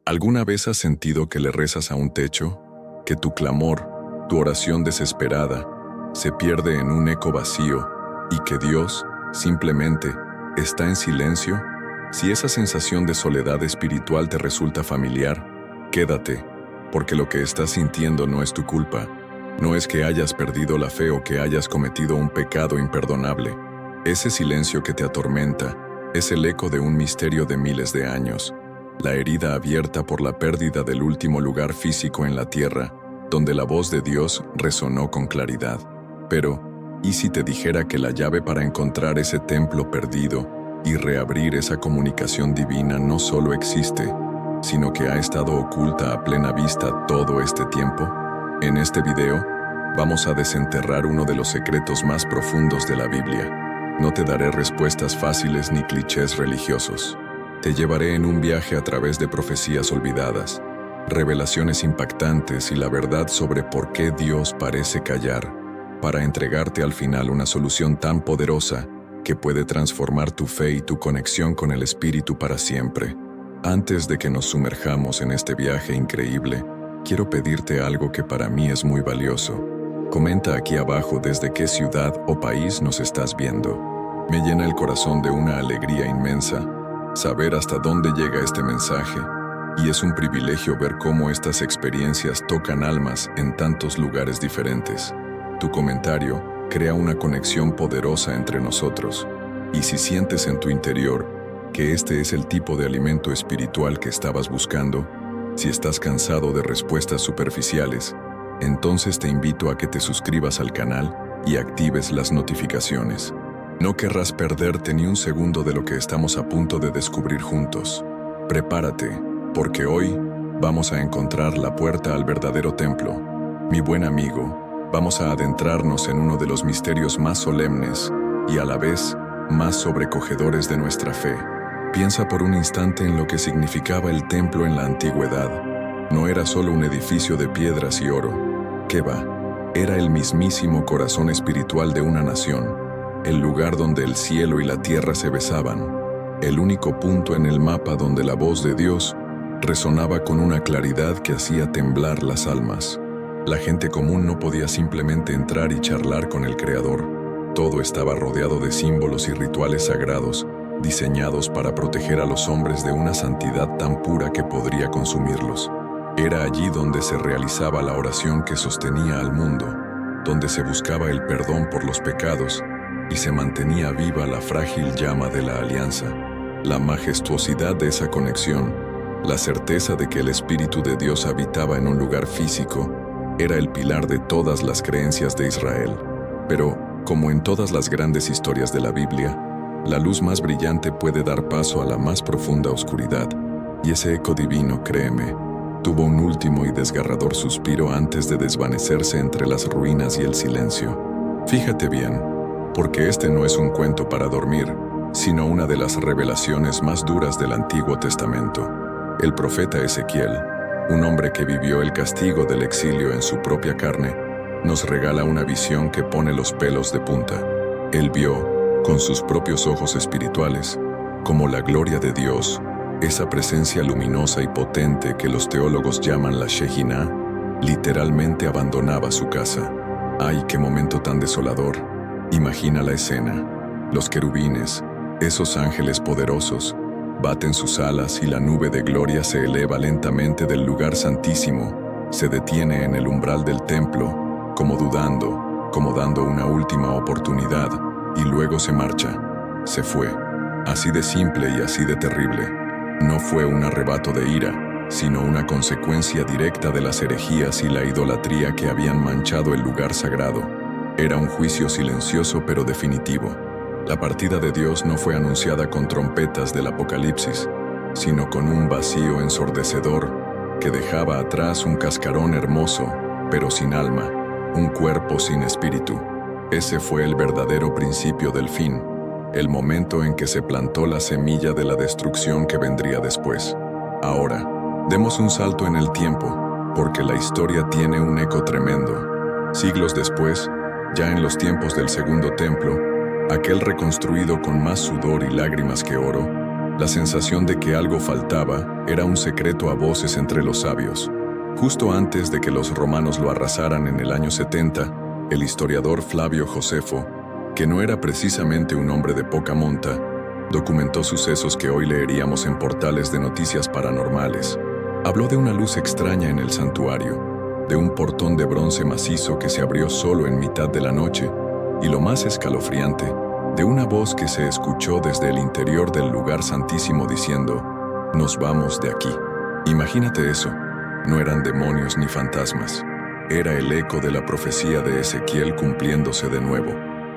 ¿Alguna vez has sentido que le rezas a un techo? Que tu clamor, tu oración desesperada, se pierde en un eco vacío y que Dios, simplemente, está en silencio? Si esa sensación de soledad espiritual te resulta familiar, quédate, porque lo que estás sintiendo no es tu culpa. No es que hayas perdido la fe o que hayas cometido un pecado imperdonable. Ese silencio que te atormenta es el eco de un misterio de miles de años, la herida abierta por la pérdida del último lugar físico en la tierra, donde la voz de Dios resonó con claridad. Pero, ¿y si te dijera que la llave para encontrar ese templo perdido y reabrir esa comunicación divina no solo existe, sino que ha estado oculta a plena vista todo este tiempo? En este video, vamos a desenterrar uno de los secretos más profundos de la Biblia. No te daré respuestas fáciles ni clichés religiosos. Te llevaré en un viaje a través de profecías olvidadas, revelaciones impactantes y la verdad sobre por qué Dios parece callar, para entregarte al final una solución tan poderosa que puede transformar tu fe y tu conexión con el Espíritu para siempre. Antes de que nos sumerjamos en este viaje increíble, quiero pedirte algo que para mí es muy valioso. Comenta aquí abajo desde qué ciudad o país nos estás viendo. Me llena el corazón de una alegría inmensa saber hasta dónde llega este mensaje, y es un privilegio ver cómo estas experiencias tocan almas en tantos lugares diferentes. Tu comentario crea una conexión poderosa entre nosotros, y si sientes en tu interior que este es el tipo de alimento espiritual que estabas buscando, si estás cansado de respuestas superficiales, entonces te invito a que te suscribas al canal y actives las notificaciones. No querrás perderte ni un segundo de lo que estamos a punto de descubrir juntos. Prepárate, porque hoy vamos a encontrar la puerta al verdadero templo. Mi buen amigo, vamos a adentrarnos en uno de los misterios más solemnes y a la vez más sobrecogedores de nuestra fe. Piensa por un instante en lo que significaba el templo en la antigüedad. No era solo un edificio de piedras y oro. ¿Qué va? Era el mismísimo corazón espiritual de una nación, el lugar donde el cielo y la tierra se besaban, el único punto en el mapa donde la voz de Dios resonaba con una claridad que hacía temblar las almas. La gente común no podía simplemente entrar y charlar con el Creador. Todo estaba rodeado de símbolos y rituales sagrados, diseñados para proteger a los hombres de una santidad tan pura que podría consumirlos. Era allí donde se realizaba la oración que sostenía al mundo, donde se buscaba el perdón por los pecados y se mantenía viva la frágil llama de la alianza. La majestuosidad de esa conexión, la certeza de que el Espíritu de Dios habitaba en un lugar físico, era el pilar de todas las creencias de Israel. Pero, como en todas las grandes historias de la Biblia, la luz más brillante puede dar paso a la más profunda oscuridad, y ese eco divino, créeme, tuvo un último y desgarrador suspiro antes de desvanecerse entre las ruinas y el silencio. Fíjate bien, porque este no es un cuento para dormir, sino una de las revelaciones más duras del Antiguo Testamento. El profeta Ezequiel, un hombre que vivió el castigo del exilio en su propia carne, nos regala una visión que pone los pelos de punta. Él vio, con sus propios ojos espirituales, como la gloria de Dios, esa presencia luminosa y potente que los teólogos llaman la Shekinah, literalmente abandonaba su casa. ¡Ay, qué momento tan desolador! Imagina la escena. Los querubines, esos ángeles poderosos, baten sus alas y la nube de gloria se eleva lentamente del lugar santísimo, se detiene en el umbral del templo, como dudando, como dando una última oportunidad, y luego se marcha. Se fue. Así de simple y así de terrible. No fue un arrebato de ira, sino una consecuencia directa de las herejías y la idolatría que habían manchado el lugar sagrado. Era un juicio silencioso pero definitivo. La partida de Dios no fue anunciada con trompetas del Apocalipsis, sino con un vacío ensordecedor que dejaba atrás un cascarón hermoso, pero sin alma, un cuerpo sin espíritu. Ese fue el verdadero principio del fin, el momento en que se plantó la semilla de la destrucción que vendría después. Ahora, demos un salto en el tiempo, porque la historia tiene un eco tremendo. Siglos después, ya en los tiempos del Segundo Templo, aquel reconstruido con más sudor y lágrimas que oro, La sensación de que algo faltaba era un secreto a voces entre los sabios. Justo antes de que los romanos lo arrasaran en el año 70, el historiador Flavio Josefo, que no era precisamente un hombre de poca monta, documentó sucesos que hoy leeríamos en portales de noticias paranormales. Habló de una luz extraña en el santuario, de un portón de bronce macizo que se abrió solo en mitad de la noche, y lo más escalofriante, de una voz que se escuchó desde el interior del lugar santísimo diciendo: «Nos vamos de aquí». Imagínate eso, no eran demonios ni fantasmas, era el eco de la profecía de Ezequiel cumpliéndose de nuevo.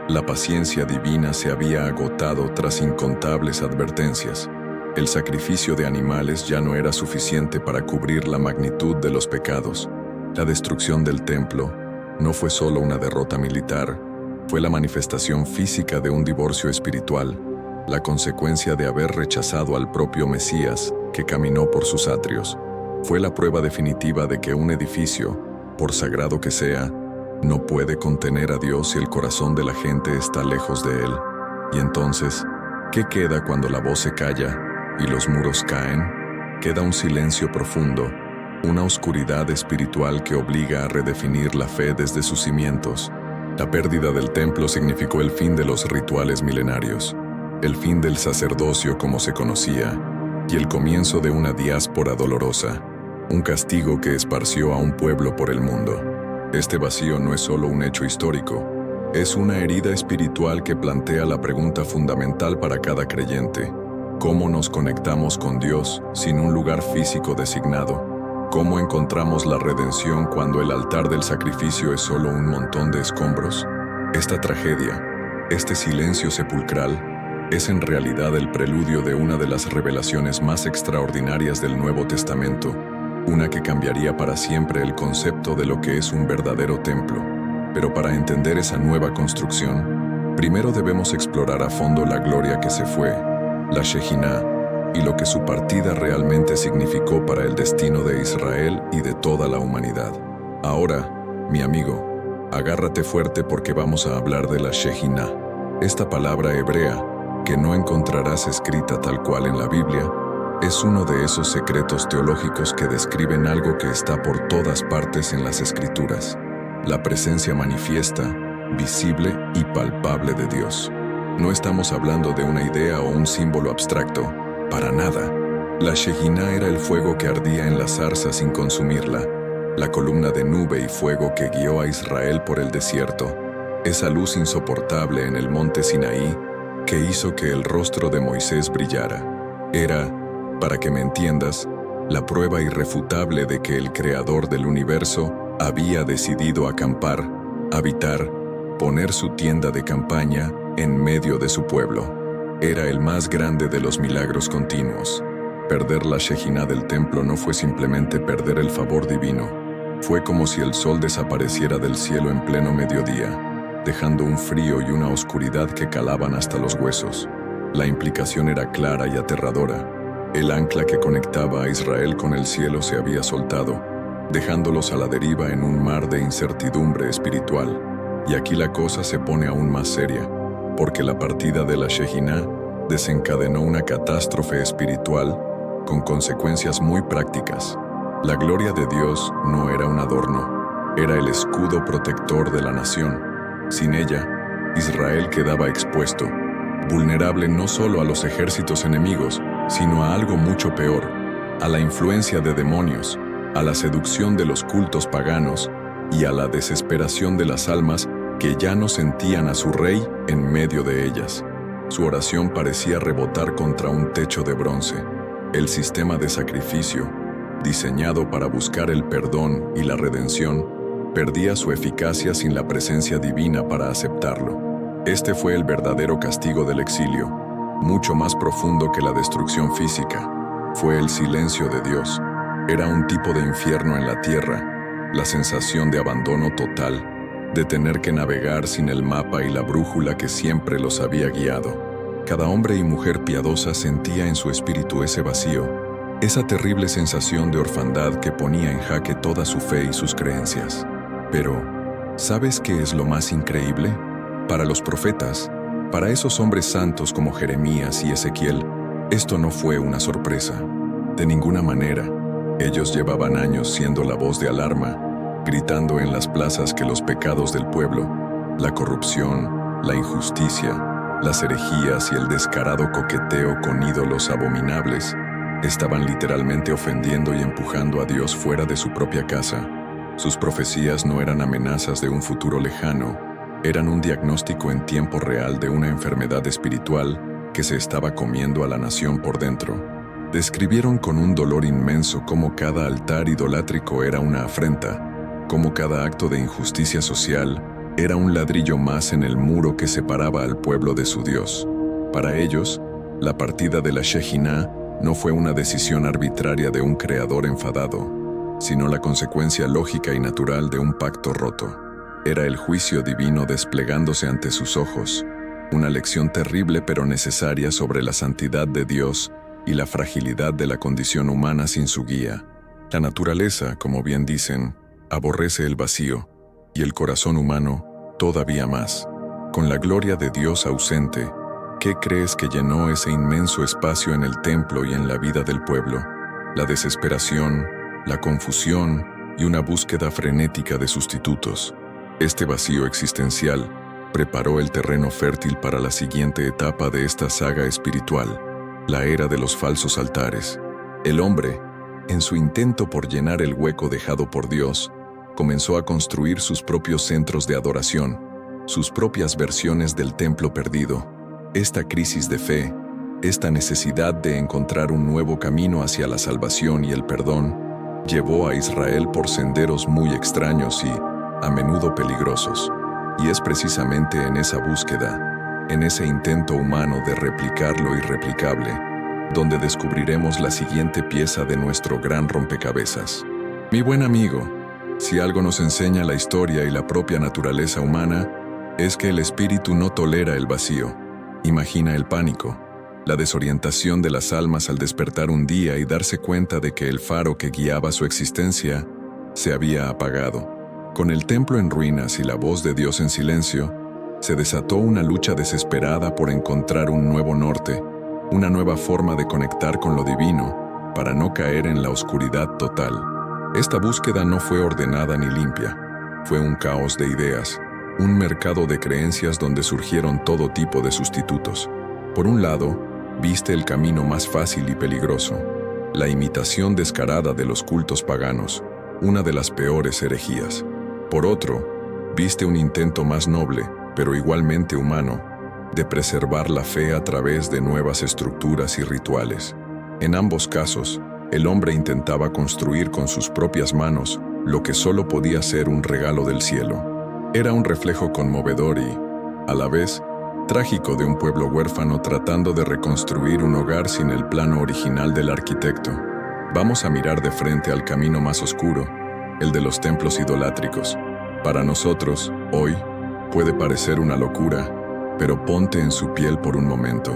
La paciencia divina se había agotado tras incontables advertencias. El sacrificio de animales ya no era suficiente para cubrir la magnitud de los pecados. La destrucción del templo no fue solo una derrota militar, fue la manifestación física de un divorcio espiritual, la consecuencia de haber rechazado al propio Mesías que caminó por sus atrios. Fue la prueba definitiva de que un edificio, por sagrado que sea, no puede contener a Dios si el corazón de la gente está lejos de Él. Y entonces, ¿qué queda cuando la voz se calla y los muros caen? Queda un silencio profundo, una oscuridad espiritual que obliga a redefinir la fe desde sus cimientos. La pérdida del templo significó el fin de los rituales milenarios, el fin del sacerdocio como se conocía, y el comienzo de una diáspora dolorosa, un castigo que esparció a un pueblo por el mundo. Este vacío no es solo un hecho histórico, es una herida espiritual que plantea la pregunta fundamental para cada creyente: ¿cómo nos conectamos con Dios sin un lugar físico designado? ¿Cómo encontramos la redención cuando el altar del sacrificio es solo un montón de escombros? Esta tragedia, este silencio sepulcral, es en realidad el preludio de una de las revelaciones más extraordinarias del Nuevo Testamento, una que cambiaría para siempre el concepto de lo que es un verdadero templo. Pero para entender esa nueva construcción, primero debemos explorar a fondo la gloria que se fue, la Shejiná, y lo que su partida realmente significó para el destino de Israel y de toda la humanidad. Ahora, mi amigo, agárrate fuerte porque vamos a hablar de la Shejiná. Esta palabra hebrea, que no encontrarás escrita tal cual en la Biblia, es uno de esos secretos teológicos que describen algo que está por todas partes en las Escrituras: la presencia manifiesta, visible y palpable de Dios. No estamos hablando de una idea o un símbolo abstracto, para nada. La Shejiná era el fuego que ardía en la zarza sin consumirla, la columna de nube y fuego que guió a Israel por el desierto, esa luz insoportable en el monte Sinaí que hizo que el rostro de Moisés brillara. Era, para que me entiendas, la prueba irrefutable de que el Creador del universo había decidido acampar, habitar, poner su tienda de campaña en medio de su pueblo. Era el más grande de los milagros continuos. Perder la Shejiná del templo no fue simplemente perder el favor divino. Fue como si el sol desapareciera del cielo en pleno mediodía, dejando un frío y una oscuridad que calaban hasta los huesos. La implicación era clara y aterradora. El ancla que conectaba a Israel con el cielo se había soltado, dejándolos a la deriva en un mar de incertidumbre espiritual. Y aquí la cosa se pone aún más seria, porque la partida de la Shejiná desencadenó una catástrofe espiritual con consecuencias muy prácticas. La gloria de Dios no era un adorno, era el escudo protector de la nación. Sin ella, Israel quedaba expuesto, vulnerable no solo a los ejércitos enemigos, sino a algo mucho peor, a la influencia de demonios, a la seducción de los cultos paganos y a la desesperación de las almas que ya no sentían a su rey en medio de ellas. Su oración parecía rebotar contra un techo de bronce. El sistema de sacrificio, diseñado para buscar el perdón y la redención, perdía su eficacia sin la presencia divina para aceptarlo. Este fue el verdadero castigo del exilio, mucho más profundo que la destrucción física. Fue el silencio de Dios. Era un tipo de infierno en la tierra, la sensación de abandono total, de tener que navegar sin el mapa y la brújula que siempre los había guiado. Cada hombre y mujer piadosa sentía en su espíritu ese vacío, esa terrible sensación de orfandad que ponía en jaque toda su fe y sus creencias. Pero, ¿sabes qué es lo más increíble? Para los profetas, para esos hombres santos como Jeremías y Ezequiel, Esto no fue una sorpresa. De ninguna manera. Ellos llevaban años siendo la voz de alarma, gritando en las plazas que los pecados del pueblo, la corrupción, la injusticia, las herejías y el descarado coqueteo con ídolos abominables estaban literalmente ofendiendo y empujando a Dios fuera de su propia casa. Sus profecías no eran amenazas de un futuro lejano, eran un diagnóstico en tiempo real de una enfermedad espiritual que se estaba comiendo a la nación por dentro. Describieron con un dolor inmenso cómo cada altar idolátrico era una afrenta, cómo cada acto de injusticia social era un ladrillo más en el muro que separaba al pueblo de su Dios. Para ellos, la partida de la Shejiná no fue una decisión arbitraria de un creador enfadado, sino la consecuencia lógica y natural de un pacto roto. Era el juicio divino desplegándose ante sus ojos, una lección terrible pero necesaria sobre la santidad de Dios y la fragilidad de la condición humana sin su guía. La naturaleza, como bien dicen, aborrece el vacío, y el corazón humano todavía más. Con la gloria de Dios ausente, ¿qué crees que llenó ese inmenso espacio en el templo y en la vida del pueblo? La desesperación, la confusión y una búsqueda frenética de sustitutos. Este vacío existencial preparó el terreno fértil para la siguiente etapa de esta saga espiritual, la era de los falsos altares. El hombre, en su intento por llenar el hueco dejado por Dios, comenzó a construir sus propios centros de adoración, sus propias versiones del templo perdido. Esta crisis de fe, esta necesidad de encontrar un nuevo camino hacia la salvación y el perdón, llevó a Israel por senderos muy extraños y, a menudo peligrosos. Y es precisamente en esa búsqueda, en ese intento humano de replicar lo irreplicable, donde descubriremos la siguiente pieza de nuestro gran rompecabezas. Mi buen amigo, si algo nos enseña la historia y la propia naturaleza humana, es que el espíritu no tolera el vacío. Imagina el pánico, la desorientación de las almas al despertar un día y darse cuenta de que el faro que guiaba su existencia se había apagado. Con el templo en ruinas y la voz de Dios en silencio, se desató una lucha desesperada por encontrar un nuevo norte, una nueva forma de conectar con lo divino, para no caer en la oscuridad total. Esta búsqueda no fue ordenada ni limpia, fue un caos de ideas, un mercado de creencias donde surgieron todo tipo de sustitutos. Por un lado, viste el camino más fácil y peligroso, la imitación descarada de los cultos paganos, una de las peores herejías. Por otro, viste un intento más noble, pero igualmente humano, de preservar la fe a través de nuevas estructuras y rituales. En ambos casos, el hombre intentaba construir con sus propias manos lo que solo podía ser un regalo del cielo. Era un reflejo conmovedor y, a la vez, trágico de un pueblo huérfano tratando de reconstruir un hogar sin el plano original del arquitecto. Vamos a mirar de frente al camino más oscuro, el de los templos idolátricos. Para nosotros, hoy, puede parecer una locura, pero ponte en su piel por un momento.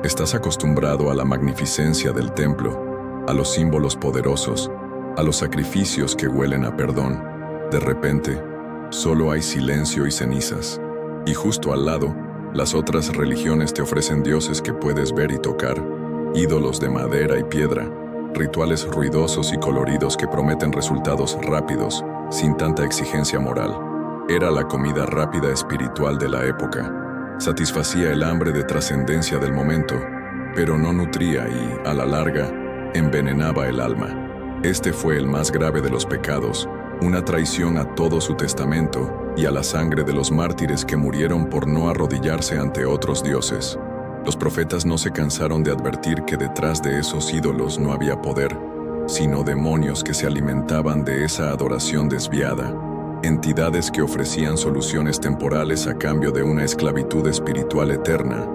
Estás acostumbrado a la magnificencia del templo, a los símbolos poderosos, a los sacrificios que huelen a perdón. De repente, solo hay silencio y cenizas. Y justo al lado, las otras religiones te ofrecen dioses que puedes ver y tocar, ídolos de madera y piedra, rituales ruidosos y coloridos que prometen resultados rápidos, sin tanta exigencia moral. Era la comida rápida espiritual de la época. Satisfacía el hambre de trascendencia del momento, pero no nutría y, a la larga, envenenaba el alma. Este fue el más grave de los pecados, una traición a todo su testamento y a la sangre de los mártires que murieron por no arrodillarse ante otros dioses. Los profetas no se cansaron de advertir que detrás de esos ídolos no había poder, sino demonios que se alimentaban de esa adoración desviada, entidades que ofrecían soluciones temporales a cambio de una esclavitud espiritual eterna,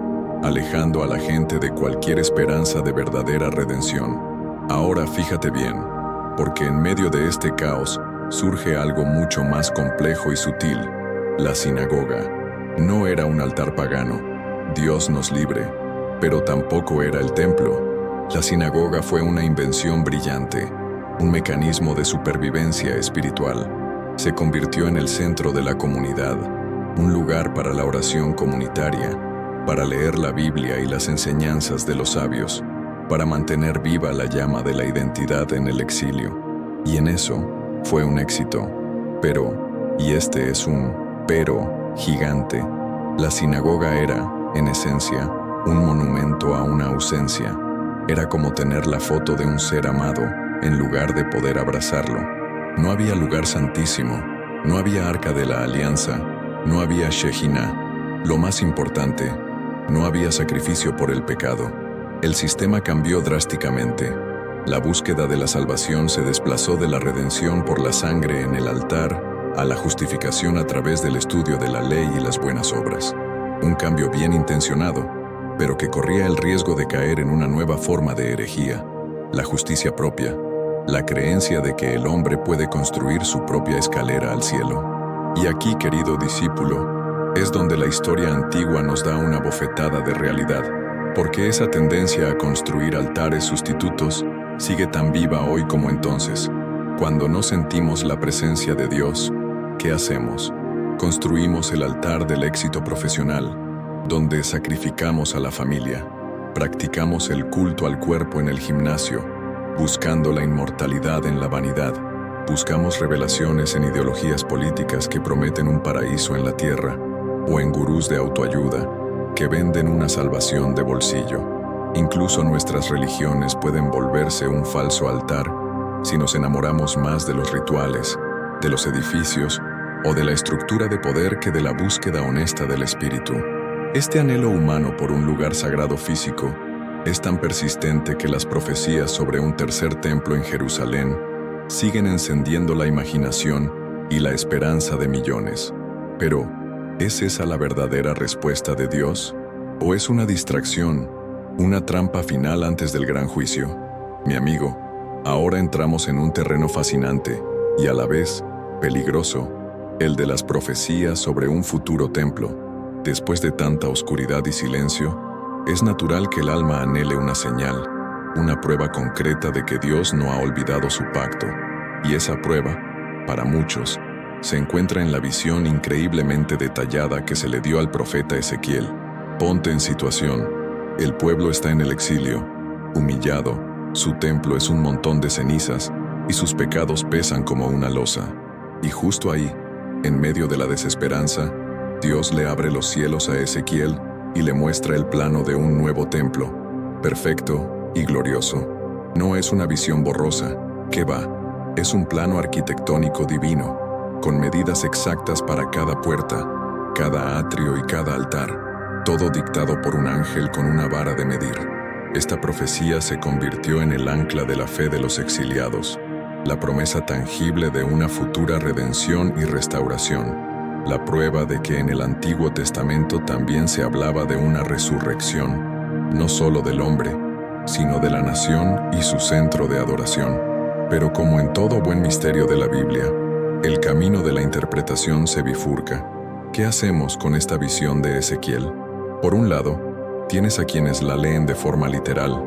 alejando a la gente de cualquier esperanza de verdadera redención. Ahora fíjate bien, porque en medio de este caos surge algo mucho más complejo y sutil: la sinagoga. No era un altar pagano, Dios nos libre, pero tampoco era el templo. La sinagoga fue una invención brillante, un mecanismo de supervivencia espiritual. Se convirtió en el centro de la comunidad, un lugar para la oración comunitaria, para leer la Biblia y las enseñanzas de los sabios. para mantener viva la llama de la identidad en el exilio. Y en eso fue un éxito. Pero, y este es un pero gigante, la sinagoga era, en esencia, un monumento a una ausencia. Era como tener la foto de un ser amado en lugar de poder abrazarlo. No había lugar santísimo, no había arca de la alianza, no había Shekinah. Lo más importante, no había sacrificio por el pecado. El sistema cambió drásticamente. La búsqueda de la salvación se desplazó de la redención por la sangre en el altar a la justificación a través del estudio de la ley y las buenas obras. Un cambio bien intencionado, pero que corría el riesgo de caer en una nueva forma de herejía, la justicia propia, la creencia de que el hombre puede construir su propia escalera al cielo. Y aquí, querido discípulo, es donde la historia antigua nos da una bofetada de realidad, porque esa tendencia a construir altares sustitutos sigue tan viva hoy como entonces. Cuando no sentimos la presencia de Dios, ¿qué hacemos? Construimos el altar del éxito profesional, donde sacrificamos a la familia, practicamos el culto al cuerpo en el gimnasio, buscando la inmortalidad en la vanidad, buscamos revelaciones en ideologías políticas que prometen un paraíso en la tierra, o en gurús de autoayuda que venden una salvación de bolsillo. Incluso nuestras religiones pueden volverse un falso altar si nos enamoramos más de los rituales, de los edificios o de la estructura de poder que de la búsqueda honesta del espíritu. Este anhelo humano por un lugar sagrado físico es tan persistente que las profecías sobre un tercer templo en Jerusalén siguen encendiendo la imaginación y la esperanza de millones. Pero, ¿es esa la verdadera respuesta de Dios? ¿O es una distracción, una trampa final antes del gran juicio? Mi amigo, ahora entramos en un terreno fascinante y a la vez peligroso, el de las profecías sobre un futuro templo. Después de tanta oscuridad y silencio, es natural que el alma anhele una señal, una prueba concreta de que Dios no ha olvidado su pacto. Y esa prueba, para muchos, se encuentra en la visión increíblemente detallada que se le dio al profeta Ezequiel. Ponte en situación. El pueblo está en el exilio, humillado, su templo es un montón de cenizas y sus pecados pesan como una losa. Y justo ahí, en medio de la desesperanza, Dios le abre los cielos a Ezequiel y le muestra el plano de un nuevo templo, perfecto y glorioso. No es una visión borrosa, ¿qué va? Es un plano arquitectónico divino, con medidas exactas para cada puerta, cada atrio y cada altar, todo dictado por un ángel con una vara de medir. Esta profecía se convirtió en el ancla de la fe de los exiliados, la promesa tangible de una futura redención y restauración, la prueba de que en el Antiguo Testamento también se hablaba de una resurrección, no solo del hombre, sino de la nación y su centro de adoración. Pero como en todo buen misterio de la Biblia, el camino de la interpretación se bifurca. ¿Qué hacemos con esta visión de Ezequiel? Por un lado, tienes a quienes la leen de forma literal,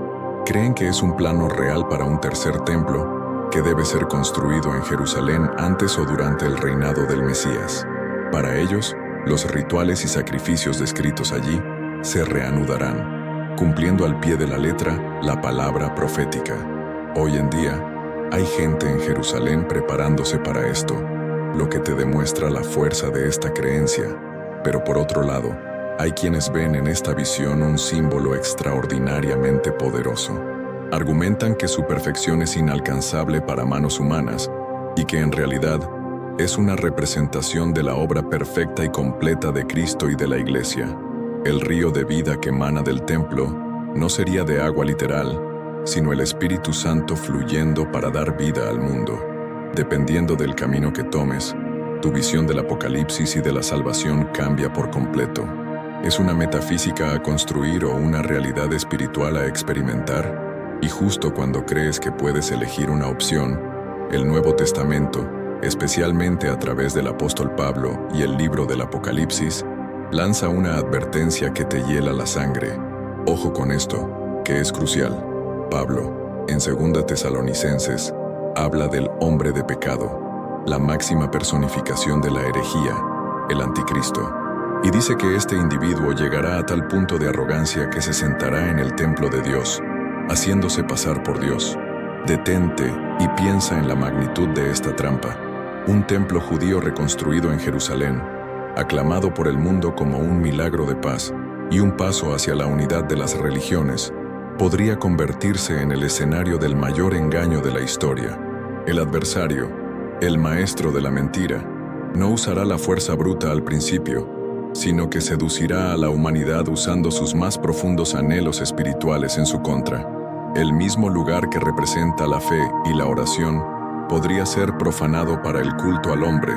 creen que es un plano real para un tercer templo que debe ser construido en Jerusalén antes o durante el reinado del Mesías. Para ellos, los rituales y sacrificios descritos allí se reanudarán, cumpliendo al pie de la letra la palabra profética. Hoy en día, hay gente en Jerusalén preparándose para esto, lo que te demuestra la fuerza de esta creencia. Pero por otro lado, hay quienes ven en esta visión un símbolo extraordinariamente poderoso. Argumentan que su perfección es inalcanzable para manos humanas y que en realidad es una representación de la obra perfecta y completa de Cristo y de la Iglesia. El río de vida que emana del templo no sería de agua literal, sino el Espíritu Santo fluyendo para dar vida al mundo. Dependiendo del camino que tomes, tu visión del Apocalipsis y de la salvación cambia por completo. ¿Es una metafísica a construir o una realidad espiritual a experimentar? Y justo cuando crees que puedes elegir una opción, el Nuevo Testamento, especialmente a través del apóstol Pablo y el libro del Apocalipsis, lanza una advertencia que te hiela la sangre. Ojo con esto, que es crucial. Pablo, en 2 Tesalonicenses, habla del hombre de pecado, la máxima personificación de la herejía, el anticristo, y dice que este individuo llegará a tal punto de arrogancia que se sentará en el templo de Dios, haciéndose pasar por Dios. Detente y piensa en la magnitud de esta trampa. Un templo judío reconstruido en Jerusalén, aclamado por el mundo como un milagro de paz y un paso hacia la unidad de las religiones, podría convertirse en el escenario del mayor engaño de la historia. El adversario, el maestro de la mentira, no usará la fuerza bruta al principio, sino que seducirá a la humanidad usando sus más profundos anhelos espirituales en su contra. El mismo lugar que representa la fe y la oración podría ser profanado para el culto al hombre,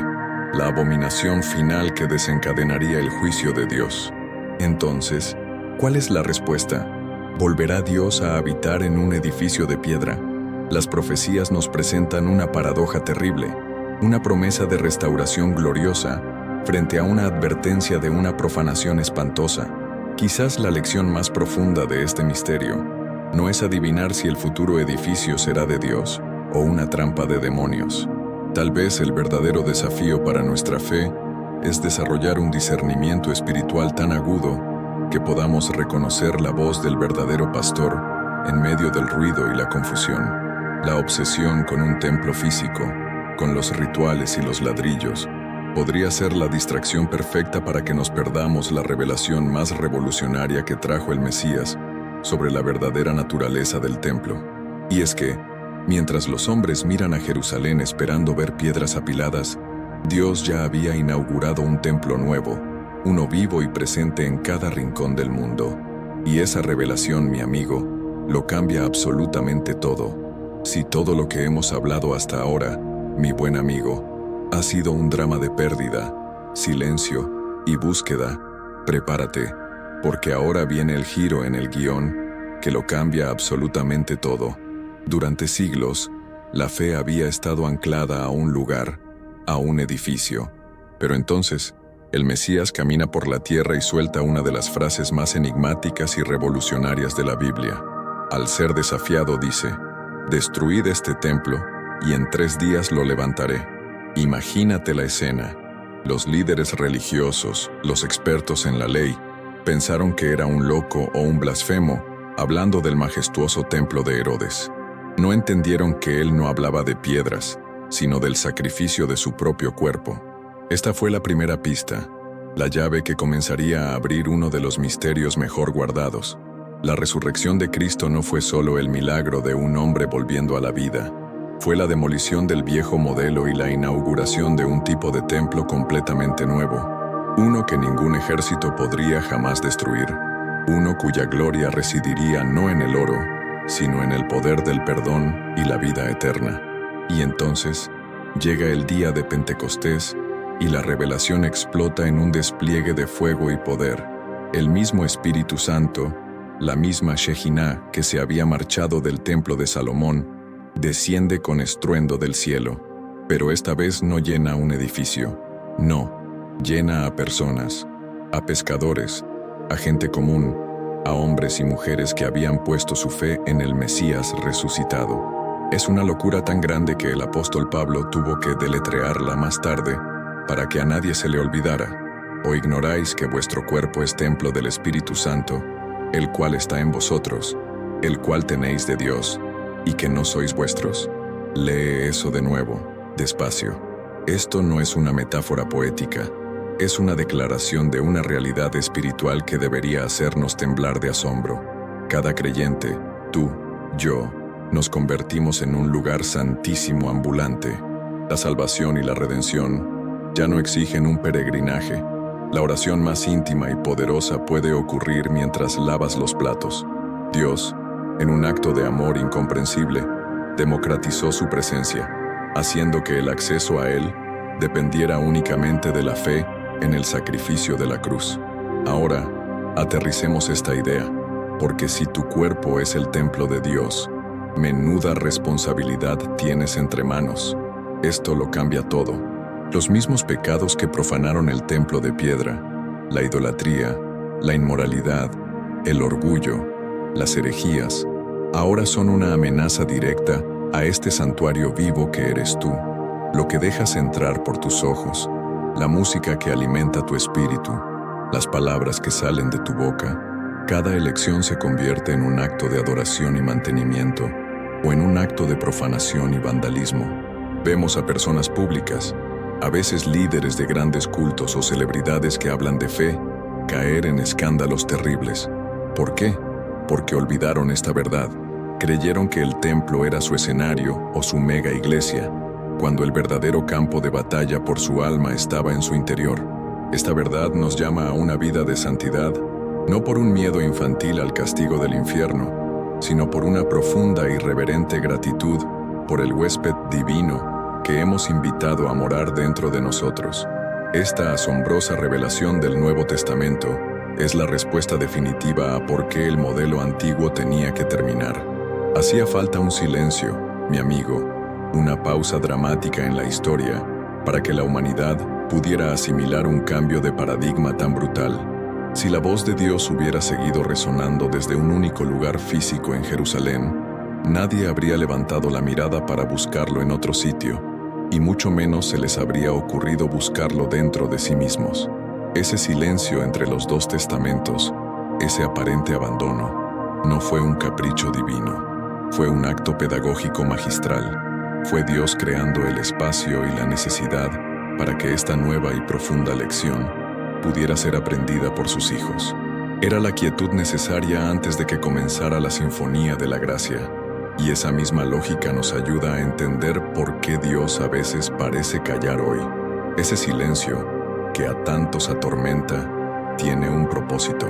la abominación final que desencadenaría el juicio de Dios. Entonces, ¿cuál es la respuesta? ¿Volverá Dios a habitar en un edificio de piedra? Las profecías nos presentan una paradoja terrible, una promesa de restauración gloriosa frente a una advertencia de una profanación espantosa. Quizás la lección más profunda de este misterio no es adivinar si el futuro edificio será de Dios o una trampa de demonios. Tal vez el verdadero desafío para nuestra fe es desarrollar un discernimiento espiritual tan agudo que podamos reconocer la voz del verdadero pastor en medio del ruido y la confusión. La obsesión con un templo físico, con los rituales y los ladrillos, podría ser la distracción perfecta para que nos perdamos la revelación más revolucionaria que trajo el Mesías sobre la verdadera naturaleza del templo. Y es que, mientras los hombres miran a Jerusalén esperando ver piedras apiladas, Dios ya había inaugurado un templo nuevo, uno vivo y presente en cada rincón del mundo. Y esa revelación, mi amigo, lo cambia absolutamente todo. Si todo lo que hemos hablado hasta ahora, mi buen amigo, ha sido un drama de pérdida, silencio y búsqueda, prepárate, porque ahora viene el giro en el guión que lo cambia absolutamente todo. Durante siglos, la fe había estado anclada a un lugar, a un edificio. Pero entonces, el Mesías camina por la tierra y suelta una de las frases más enigmáticas y revolucionarias de la Biblia. Al ser desafiado dice: «Destruid este templo, y en 3 días lo levantaré». Imagínate la escena. Los líderes religiosos, los expertos en la ley, pensaron que era un loco o un blasfemo, hablando del majestuoso templo de Herodes. No entendieron que él no hablaba de piedras, sino del sacrificio de su propio cuerpo. Esta fue la primera pista, la llave que comenzaría a abrir uno de los misterios mejor guardados. La resurrección de Cristo no fue solo el milagro de un hombre volviendo a la vida. Fue la demolición del viejo modelo y la inauguración de un tipo de templo completamente nuevo. Uno que ningún ejército podría jamás destruir. Uno cuya gloria residiría no en el oro, sino en el poder del perdón y la vida eterna. Y entonces, llega el día de Pentecostés y la revelación explota en un despliegue de fuego y poder. El mismo Espíritu Santo, la misma Shekinah que se había marchado del templo de Salomón, desciende con estruendo del cielo, pero esta vez no llena un edificio. No, llena a personas, a pescadores, a gente común, a hombres y mujeres que habían puesto su fe en el Mesías resucitado. Es una locura tan grande que el apóstol Pablo tuvo que deletrearla más tarde para que a nadie se le olvidara. ¿O ignoráis que vuestro cuerpo es templo del Espíritu Santo, el cual está en vosotros, el cual tenéis de Dios, y que no sois vuestros? Lee eso de nuevo, despacio. Esto no es una metáfora poética, es una declaración de una realidad espiritual que debería hacernos temblar de asombro. Cada creyente, tú, yo, nos convertimos en un lugar santísimo ambulante. La salvación y la redención ya no exigen un peregrinaje. La oración más íntima y poderosa puede ocurrir mientras lavas los platos. Dios, en un acto de amor incomprensible, democratizó su presencia, haciendo que el acceso a Él dependiera únicamente de la fe en el sacrificio de la cruz. Ahora, aterricemos esta idea, porque si tu cuerpo es el templo de Dios, menuda responsabilidad tienes entre manos. Esto lo cambia todo. Los mismos pecados que profanaron el templo de piedra, la idolatría, la inmoralidad, el orgullo, las herejías, ahora son una amenaza directa a este santuario vivo que eres tú, lo que dejas entrar por tus ojos, la música que alimenta tu espíritu, las palabras que salen de tu boca, Cada elección se convierte en un acto de adoración y mantenimiento, o en un acto de profanación y vandalismo. Vemos a personas públicas, a veces líderes de grandes cultos o celebridades que hablan de fe, caer en escándalos terribles. ¿Por qué? Porque olvidaron esta verdad. Creyeron que el templo era su escenario o su mega iglesia, cuando el verdadero campo de batalla por su alma estaba en su interior. Esta verdad nos llama a una vida de santidad, no por un miedo infantil al castigo del infierno, sino por una profunda y reverente gratitud por el huésped divino que hemos invitado a morar dentro de nosotros. Esta asombrosa revelación del Nuevo Testamento es la respuesta definitiva a por qué el modelo antiguo tenía que terminar. Hacía falta un silencio, mi amigo, una pausa dramática en la historia, para que la humanidad pudiera asimilar un cambio de paradigma tan brutal. Si la voz de Dios hubiera seguido resonando desde un único lugar físico en Jerusalén, nadie habría levantado la mirada para buscarlo en otro sitio, y mucho menos se les habría ocurrido buscarlo dentro de sí mismos. Ese silencio entre los dos testamentos, ese aparente abandono, no fue un capricho divino. Fue un acto pedagógico magistral. Fue Dios creando el espacio y la necesidad para que esta nueva y profunda lección pudiera ser aprendida por sus hijos. Era la quietud necesaria antes de que comenzara la sinfonía de la gracia, y esa misma lógica nos ayuda a entender por qué Dios a veces parece callar hoy. Ese silencio, que a tantos atormenta, tiene un propósito.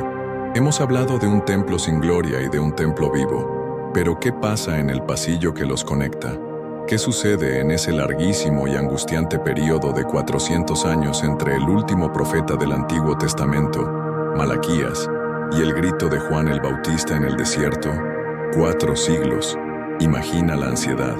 Hemos hablado de un templo sin gloria y de un templo vivo. Pero ¿qué pasa en el pasillo que los conecta? ¿Qué sucede en ese larguísimo y angustiante período de 400 años entre el último profeta del Antiguo Testamento, Malaquías, y el grito de Juan el Bautista en el desierto? 4 siglos. Imagina la ansiedad.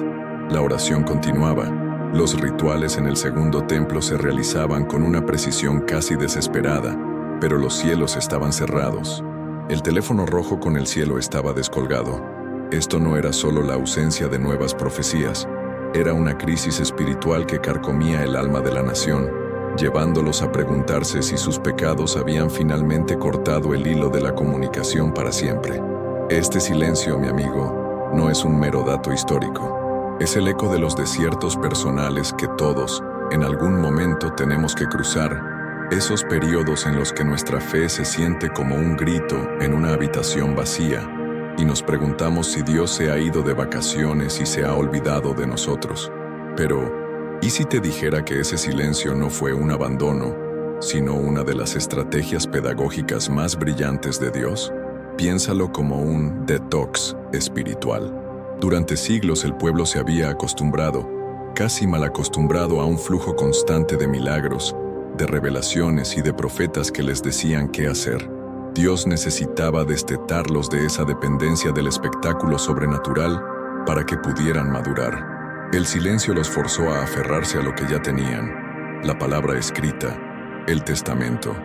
La oración continuaba. Los rituales en el segundo templo se realizaban con una precisión casi desesperada, pero los cielos estaban cerrados. El teléfono rojo con el cielo estaba descolgado. Esto no era solo la ausencia de nuevas profecías, era una crisis espiritual que carcomía el alma de la nación, llevándolos a preguntarse si sus pecados habían finalmente cortado el hilo de la comunicación para siempre. Este silencio, mi amigo, no es un mero dato histórico. Es el eco de los desiertos personales que todos, en algún momento, tenemos que cruzar, esos periodos en los que nuestra fe se siente como un grito en una habitación vacía, y nos preguntamos si Dios se ha ido de vacaciones y se ha olvidado de nosotros. Pero, ¿y si te dijera que ese silencio no fue un abandono, sino una de las estrategias pedagógicas más brillantes de Dios? Piénsalo como un detox espiritual. Durante siglos el pueblo se había acostumbrado, casi mal acostumbrado a un flujo constante de milagros, de revelaciones y de profetas que les decían qué hacer. Dios necesitaba destetarlos de esa dependencia del espectáculo sobrenatural para que pudieran madurar. El silencio los forzó a aferrarse a lo que ya tenían, la palabra escrita, el testamento.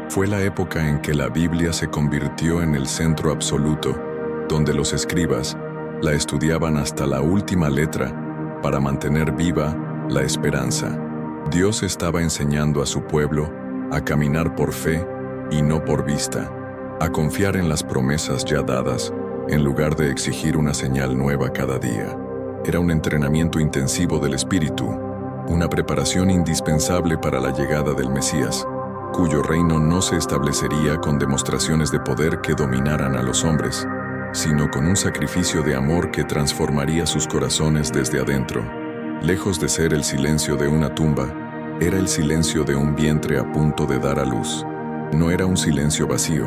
Fue la época en que la Biblia se convirtió en el centro absoluto, donde los escribas la estudiaban hasta la última letra para mantener viva la esperanza. Dios estaba enseñando a su pueblo a caminar por fe y no por vista, a confiar en las promesas ya dadas, en lugar de exigir una señal nueva cada día. Era un entrenamiento intensivo del espíritu, una preparación indispensable para la llegada del Mesías, cuyo reino no se establecería con demostraciones de poder que dominaran a los hombres, sino con un sacrificio de amor que transformaría sus corazones desde adentro. Lejos de ser el silencio de una tumba, era el silencio de un vientre a punto de dar a luz. No era un silencio vacío,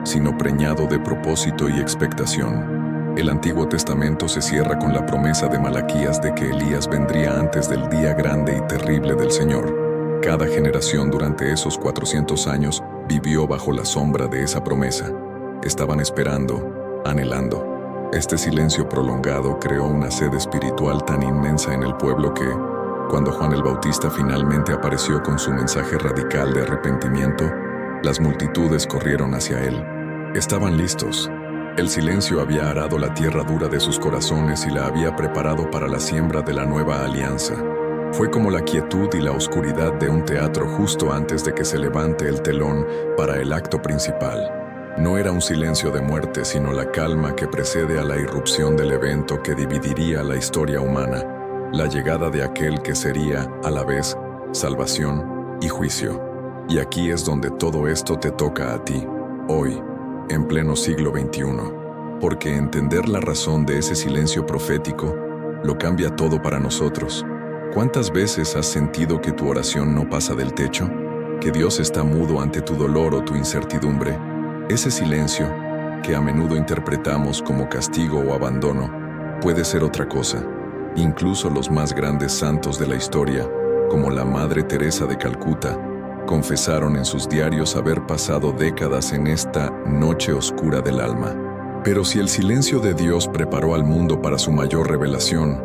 sino preñado de propósito y expectación. El Antiguo Testamento se cierra con la promesa de Malaquías de que Elías vendría antes del día grande y terrible del Señor. Cada generación durante esos 400 años vivió bajo la sombra de esa promesa. Estaban esperando, anhelando. Este silencio prolongado creó una sed espiritual tan inmensa en el pueblo que, cuando Juan el Bautista finalmente apareció con su mensaje radical de arrepentimiento, las multitudes corrieron hacia él. Estaban listos. El silencio había arado la tierra dura de sus corazones y la había preparado para la siembra de la nueva alianza. Fue como la quietud y la oscuridad de un teatro justo antes de que se levante el telón para el acto principal. No era un silencio de muerte, sino la calma que precede a la irrupción del evento que dividiría la historia humana, la llegada de aquel que sería, a la vez, salvación y juicio. Y aquí es donde todo esto te toca a ti, hoy, en pleno siglo XXI, porque entender la razón de ese silencio profético lo cambia todo para nosotros. ¿Cuántas veces has sentido que tu oración no pasa del techo? ¿Que Dios está mudo ante tu dolor o tu incertidumbre? Ese silencio, que a menudo interpretamos como castigo o abandono, puede ser otra cosa. Incluso los más grandes santos de la historia, como la Madre Teresa de Calcuta, confesaron en sus diarios haber pasado décadas en esta noche oscura del alma. Pero si el silencio de Dios preparó al mundo para su mayor revelación,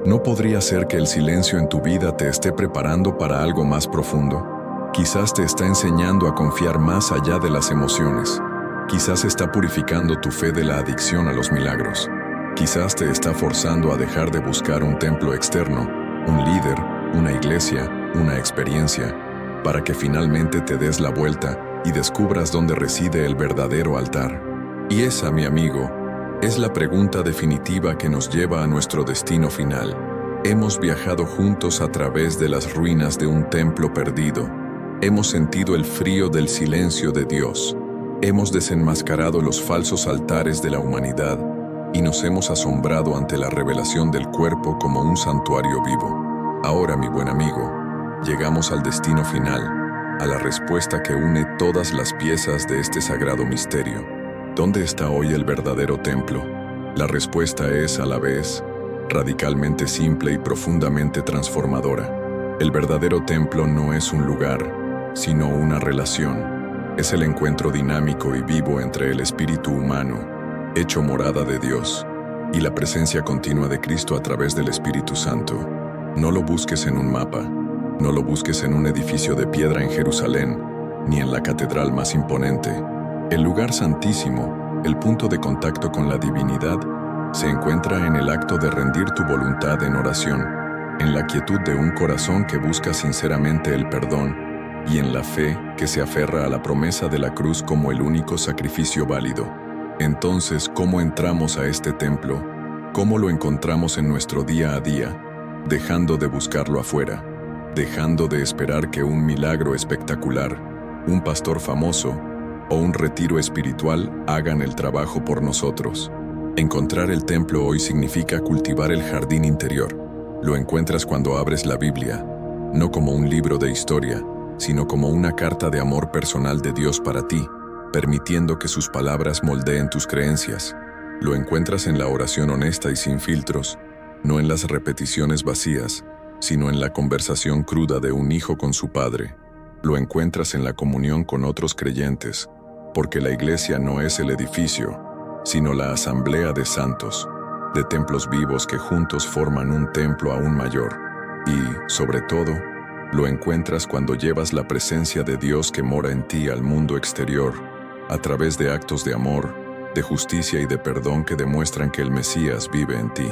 ¿no podría ser que el silencio en tu vida te esté preparando para algo más profundo? Quizás te está enseñando a confiar más allá de las emociones. Quizás está purificando tu fe de la adicción a los milagros. Quizás te está forzando a dejar de buscar un templo externo, un líder, una iglesia, una experiencia, para que finalmente te des la vuelta y descubras dónde reside el verdadero altar. Y esa, mi amigo, es la pregunta definitiva que nos lleva a nuestro destino final. Hemos viajado juntos a través de las ruinas de un templo perdido. Hemos sentido el frío del silencio de Dios. Hemos desenmascarado los falsos altares de la humanidad y nos hemos asombrado ante la revelación del cuerpo como un santuario vivo. Ahora, mi buen amigo, llegamos al destino final, a la respuesta que une todas las piezas de este sagrado misterio. ¿Dónde está hoy el verdadero templo? La respuesta es, a la vez, radicalmente simple y profundamente transformadora. El verdadero templo no es un lugar, sino una relación. Es el encuentro dinámico y vivo entre el espíritu humano, hecho morada de Dios, y la presencia continua de Cristo a través del Espíritu Santo. No lo busques en un mapa, no lo busques en un edificio de piedra en Jerusalén, ni en la catedral más imponente. El lugar santísimo, el punto de contacto con la divinidad, se encuentra en el acto de rendir tu voluntad en oración, en la quietud de un corazón que busca sinceramente el perdón y en la fe que se aferra a la promesa de la cruz como el único sacrificio válido. Entonces, ¿cómo entramos a este templo? ¿Cómo lo encontramos en nuestro día a día? Dejando de buscarlo afuera, dejando de esperar que un milagro espectacular, un pastor famoso o un retiro espiritual hagan el trabajo por nosotros. Encontrar el templo hoy significa cultivar el jardín interior. Lo encuentras cuando abres la Biblia, no como un libro de historia, sino como una carta de amor personal de Dios para ti, permitiendo que sus palabras moldeen tus creencias. Lo encuentras en la oración honesta y sin filtros, no en las repeticiones vacías, sino en la conversación cruda de un hijo con su padre. Lo encuentras en la comunión con otros creyentes, porque la iglesia no es el edificio, sino la asamblea de santos, de templos vivos que juntos forman un templo aún mayor. Y, sobre todo, lo encuentras cuando llevas la presencia de Dios que mora en ti al mundo exterior, a través de actos de amor, de justicia y de perdón que demuestran que el Mesías vive en ti.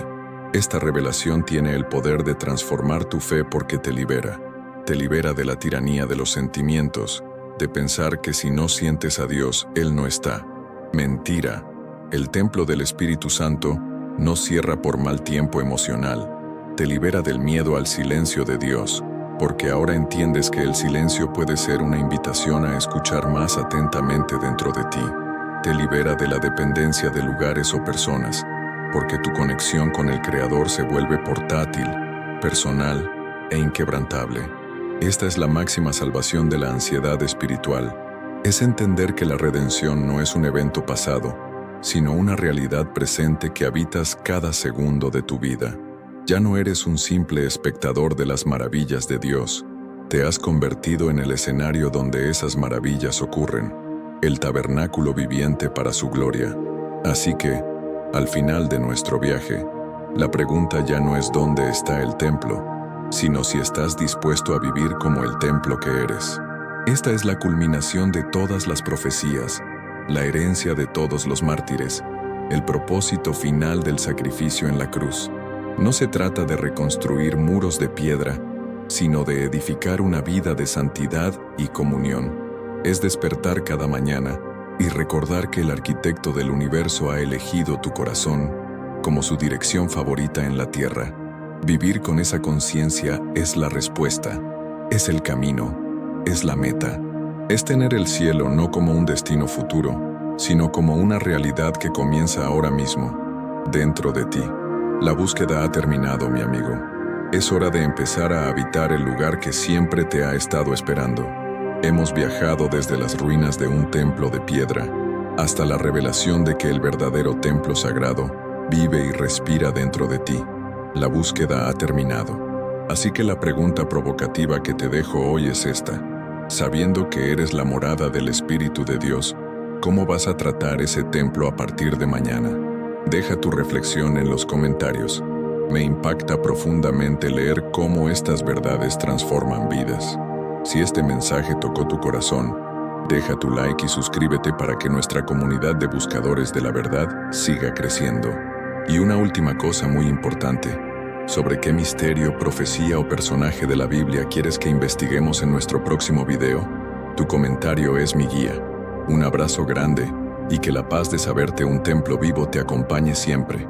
Esta revelación tiene el poder de transformar tu fe porque te libera de la tiranía de los sentimientos, de pensar que si no sientes a Dios, Él no está. Mentira. El templo del Espíritu Santo no cierra por mal tiempo emocional. Te libera del miedo al silencio de Dios, porque ahora entiendes que el silencio puede ser una invitación a escuchar más atentamente dentro de ti. Te libera de la dependencia de lugares o personas, porque tu conexión con el Creador se vuelve portátil, personal e inquebrantable. Esta es la máxima salvación de la ansiedad espiritual. Es entender que la redención no es un evento pasado, sino una realidad presente que habitas cada segundo de tu vida. Ya no eres un simple espectador de las maravillas de Dios. Te has convertido en el escenario donde esas maravillas ocurren, el tabernáculo viviente para su gloria. Así que, al final de nuestro viaje, la pregunta ya no es dónde está el templo, sino si estás dispuesto a vivir como el templo que eres. Esta es la culminación de todas las profecías, la herencia de todos los mártires, el propósito final del sacrificio en la cruz. No se trata de reconstruir muros de piedra, sino de edificar una vida de santidad y comunión. Es despertar cada mañana, y recordar que el arquitecto del universo ha elegido tu corazón como su dirección favorita en la tierra. Vivir con esa conciencia es la respuesta, es el camino, es la meta. Es tener el cielo no como un destino futuro, sino como una realidad que comienza ahora mismo, dentro de ti. La búsqueda ha terminado, mi amigo. Es hora de empezar a habitar el lugar que siempre te ha estado esperando. Hemos viajado desde las ruinas de un templo de piedra hasta la revelación de que el verdadero templo sagrado vive y respira dentro de ti. La búsqueda ha terminado. Así que la pregunta provocativa que te dejo hoy es esta. Sabiendo que eres la morada del Espíritu de Dios, ¿cómo vas a tratar ese templo a partir de mañana? Deja tu reflexión en los comentarios. Me impacta profundamente leer cómo estas verdades transforman vidas. Si este mensaje tocó tu corazón, deja tu like y suscríbete para que nuestra comunidad de buscadores de la verdad siga creciendo. Y una última cosa muy importante. ¿Sobre qué misterio, profecía o personaje de la Biblia quieres que investiguemos en nuestro próximo video? Tu comentario es mi guía. Un abrazo grande y que la paz de saberte un templo vivo te acompañe siempre.